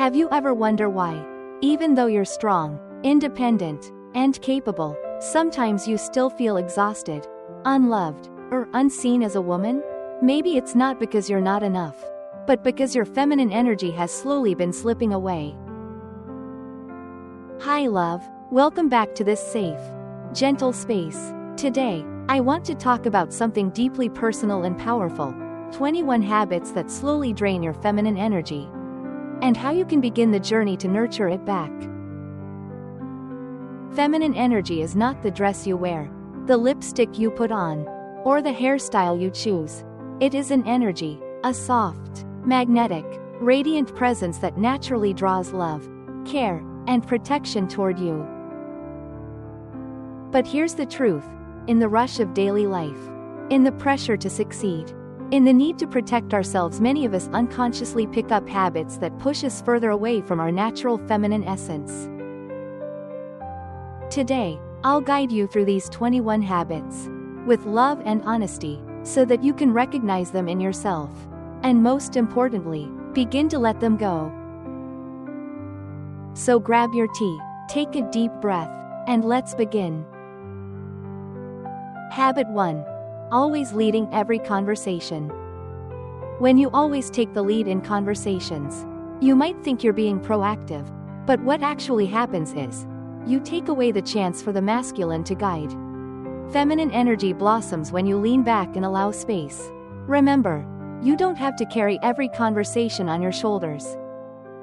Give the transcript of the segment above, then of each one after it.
Have you ever wondered why, even though you're strong, independent, and capable, sometimes you still feel exhausted, unloved, or unseen as a woman? Maybe it's not because you're not enough, but because your feminine energy has slowly been slipping away. Hi love, welcome back to this safe, gentle space. Today, I want to talk about something deeply personal and powerful: 21 habits that slowly drain your feminine energy, and how you can begin the journey to nurture it back. Feminine energy is not the dress you wear, the lipstick you put on, or the hairstyle you choose. It is an energy, a soft, magnetic, radiant presence that naturally draws love, care, and protection toward you. But here's the truth: in the rush of daily life, in the pressure to succeed, in the need to protect ourselves, many of us unconsciously pick up habits that push us further away from our natural feminine essence. Today, I'll guide you through these 21 habits, with love and honesty, so that you can recognize them in yourself, and most importantly, begin to let them go. So grab your tea, take a deep breath, and let's begin. Habit 1. Always leading every conversation. When you always take the lead in conversations, you might think you're being proactive, but what actually happens is, you take away the chance for the masculine to guide. Feminine energy blossoms when you lean back and allow space. Remember, you don't have to carry every conversation on your shoulders.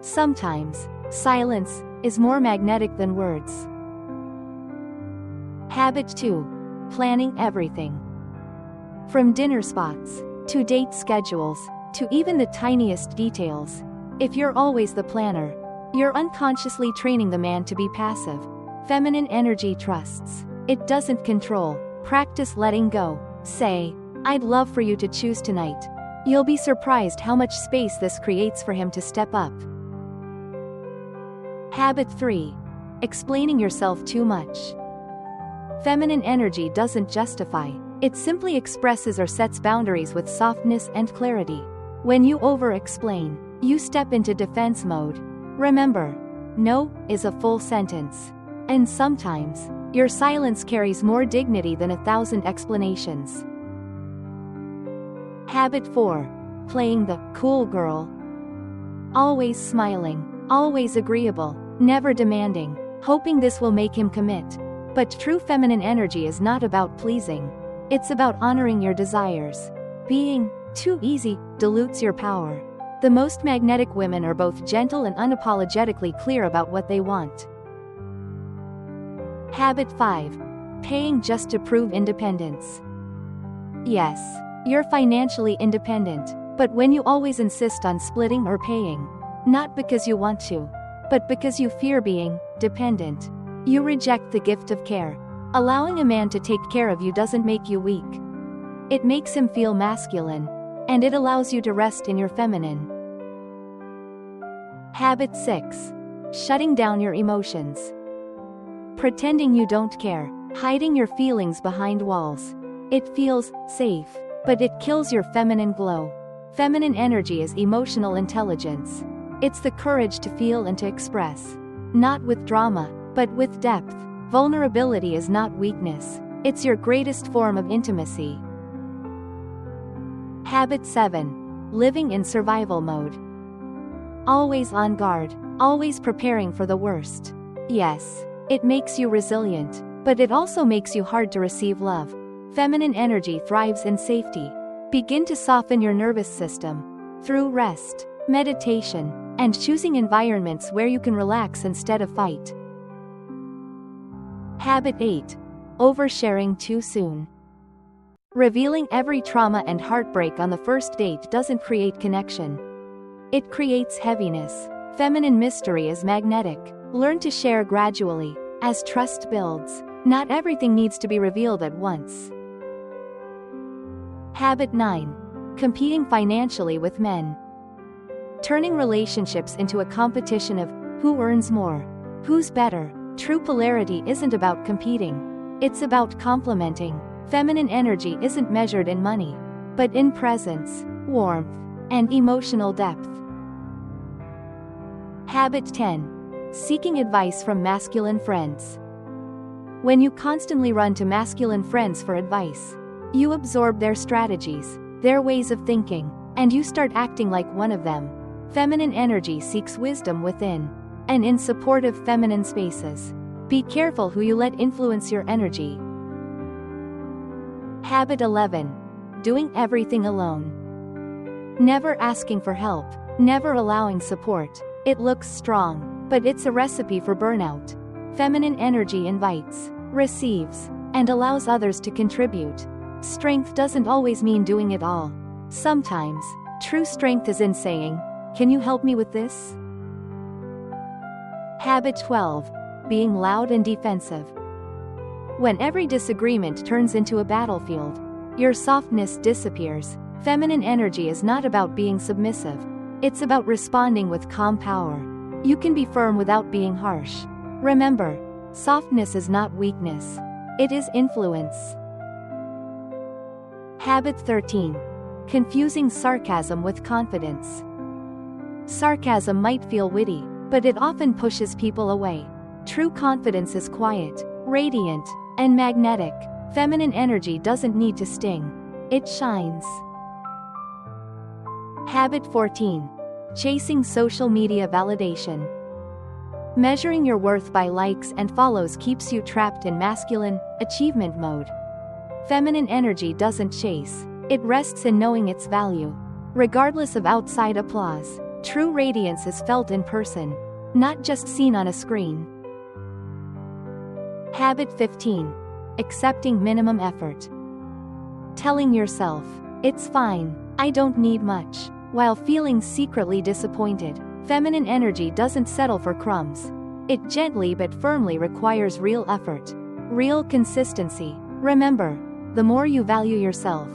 Sometimes, silence is more magnetic than words. Habit 2. Planning everything. From dinner spots, to date schedules, to even the tiniest details. If you're always the planner, you're unconsciously training the man to be passive. Feminine energy trusts. It doesn't control. Practice letting go. Say, "I'd love for you to choose tonight." You'll be surprised how much space this creates for him to step up. Habit 3. Explaining yourself too much. Feminine energy doesn't justify, it simply expresses or sets boundaries with softness and clarity. When you over-explain, you step into defense mode. Remember, no is a full sentence. And sometimes, your silence carries more dignity than 1,000 explanations. Habit 4. Playing the cool girl. Always smiling, always agreeable, never demanding, hoping this will make him commit. But true feminine energy is not about pleasing. It's about honoring your desires. Being too easy dilutes your power. The most magnetic women are both gentle and unapologetically clear about what they want. Habit 5. Paying just to prove independence. Yes, you're financially independent, but when you always insist on splitting or paying, not because you want to, but because you fear being dependent, you reject the gift of care. Allowing a man to take care of you doesn't make you weak. It makes him feel masculine, and it allows you to rest in your feminine. Habit 6. Shutting down your emotions. Pretending you don't care, hiding your feelings behind walls. It feels safe, but it kills your feminine glow. Feminine energy is emotional intelligence. It's the courage to feel and to express. Not with drama, but with depth. Vulnerability is not weakness, it's your greatest form of intimacy. Habit 7. Living in survival mode. Always on guard, always preparing for the worst. Yes, it makes you resilient, but it also makes you hard to receive love. Feminine energy thrives in safety. Begin to soften your nervous system through rest, meditation, and choosing environments where you can relax instead of fight. Habit 8. Oversharing too soon. Revealing every trauma and heartbreak on the first date doesn't create connection. It creates heaviness. Feminine mystery is magnetic. Learn to share gradually, as trust builds. Not everything needs to be revealed at once. Habit 9. Competing financially with men. Turning relationships into a competition of who earns more, who's better. True polarity isn't about competing. It's about complementing. Feminine energy isn't measured in money, but in presence, warmth, and emotional depth. Habit 10. Seeking advice from masculine friends. When you constantly run to masculine friends for advice, you absorb their strategies, their ways of thinking, and you start acting like one of them. Feminine energy seeks wisdom within and in supportive feminine spaces. Be careful who you let influence your energy. Habit 11. Doing everything alone. Never asking for help, never allowing support. It looks strong, but it's a recipe for burnout. Feminine energy invites, receives, and allows others to contribute. Strength doesn't always mean doing it all. Sometimes, true strength is in saying, "Can you help me with this?" Habit 12. Being loud and defensive. When every disagreement turns into a battlefield, your softness disappears. Feminine energy is not about being submissive. It's about responding with calm power. You can be firm without being harsh. Remember, softness is not weakness. It is influence. Habit 13. Confusing sarcasm with confidence. Sarcasm might feel witty, but it often pushes people away. True confidence is quiet, radiant, and magnetic. Feminine energy doesn't need to sting. It shines. Habit 14. Chasing social media validation. Measuring your worth by likes and follows keeps you trapped in masculine, achievement mode. Feminine energy doesn't chase, it rests in knowing its value. Regardless of outside applause, true radiance is felt in person, not just seen on a screen. Habit 15. Accepting minimum effort. Telling yourself, "It's fine, I don't need much," while feeling secretly disappointed. Feminine energy doesn't settle for crumbs. It gently but firmly requires real effort, real consistency. Remember, the more you value yourself,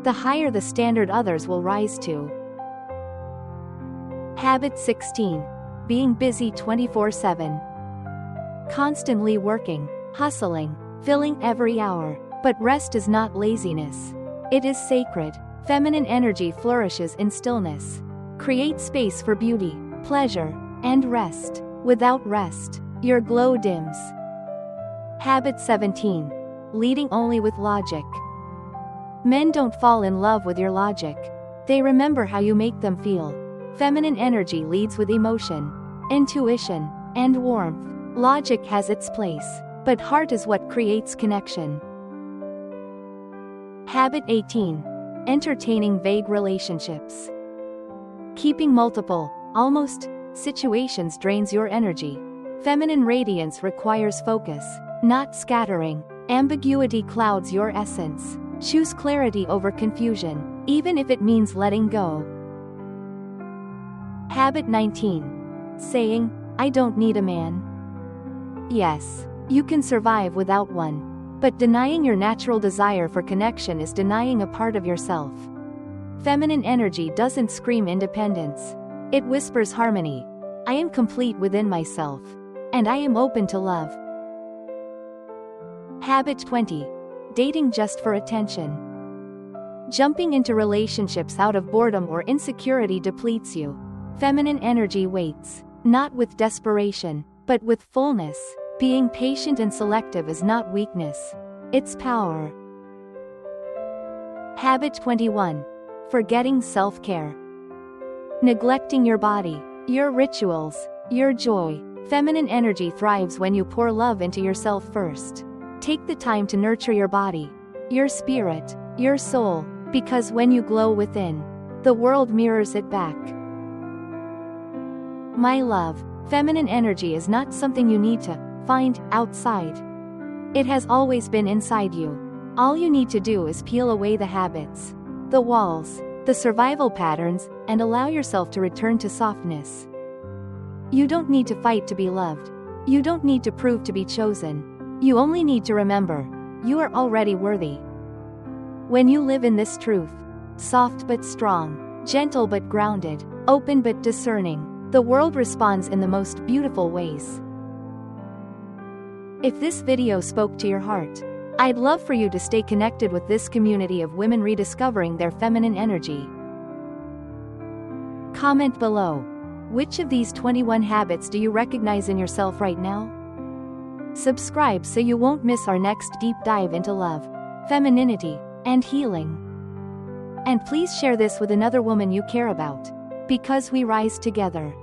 the higher the standard others will rise to. Habit 16. Being busy 24/7. Constantly working, hustling, filling every hour. But rest is not laziness. It is sacred. Feminine energy flourishes in stillness. Create space for beauty, pleasure, and rest. Without rest, your glow dims. Habit 17. Leading only with logic. Men don't fall in love with your logic. They remember how you make them feel. Feminine energy leads with emotion, intuition, and warmth. Logic has its place, but heart is what creates connection. Habit 18. Entertaining vague relationships. Keeping multiple, almost, situations drains your energy. Feminine radiance requires focus, not scattering. Ambiguity clouds your essence. Choose clarity over confusion, even if it means letting go. Habit 19. Saying, "I don't need a man." Yes, you can survive without one. But denying your natural desire for connection is denying a part of yourself. Feminine energy doesn't scream independence. It whispers harmony. I am complete within myself. And I am open to love. Habit 20. Dating just for attention. Jumping into relationships out of boredom or insecurity depletes you. Feminine energy waits, not with desperation, but with fullness. Being patient and selective is not weakness. It's power. Habit 21. Forgetting self-care. Neglecting your body, your rituals, your joy. Feminine energy thrives when you pour love into yourself first. Take the time to nurture your body, your spirit, your soul, because when you glow within, the world mirrors it back. My love, feminine energy is not something you need to find outside. It has always been inside you. All you need to do is peel away the habits, the walls, the survival patterns, and allow yourself to return to softness. You don't need to fight to be loved. You don't need to prove to be chosen. You only need to remember, you are already worthy. When you live in this truth, soft but strong, gentle but grounded, open but discerning, the world responds in the most beautiful ways. If this video spoke to your heart, I'd love for you to stay connected with this community of women rediscovering their feminine energy. Comment below. Which of these 21 habits do you recognize in yourself right now? Subscribe so you won't miss our next deep dive into love, femininity, and healing. And please share this with another woman you care about. Because we rise together.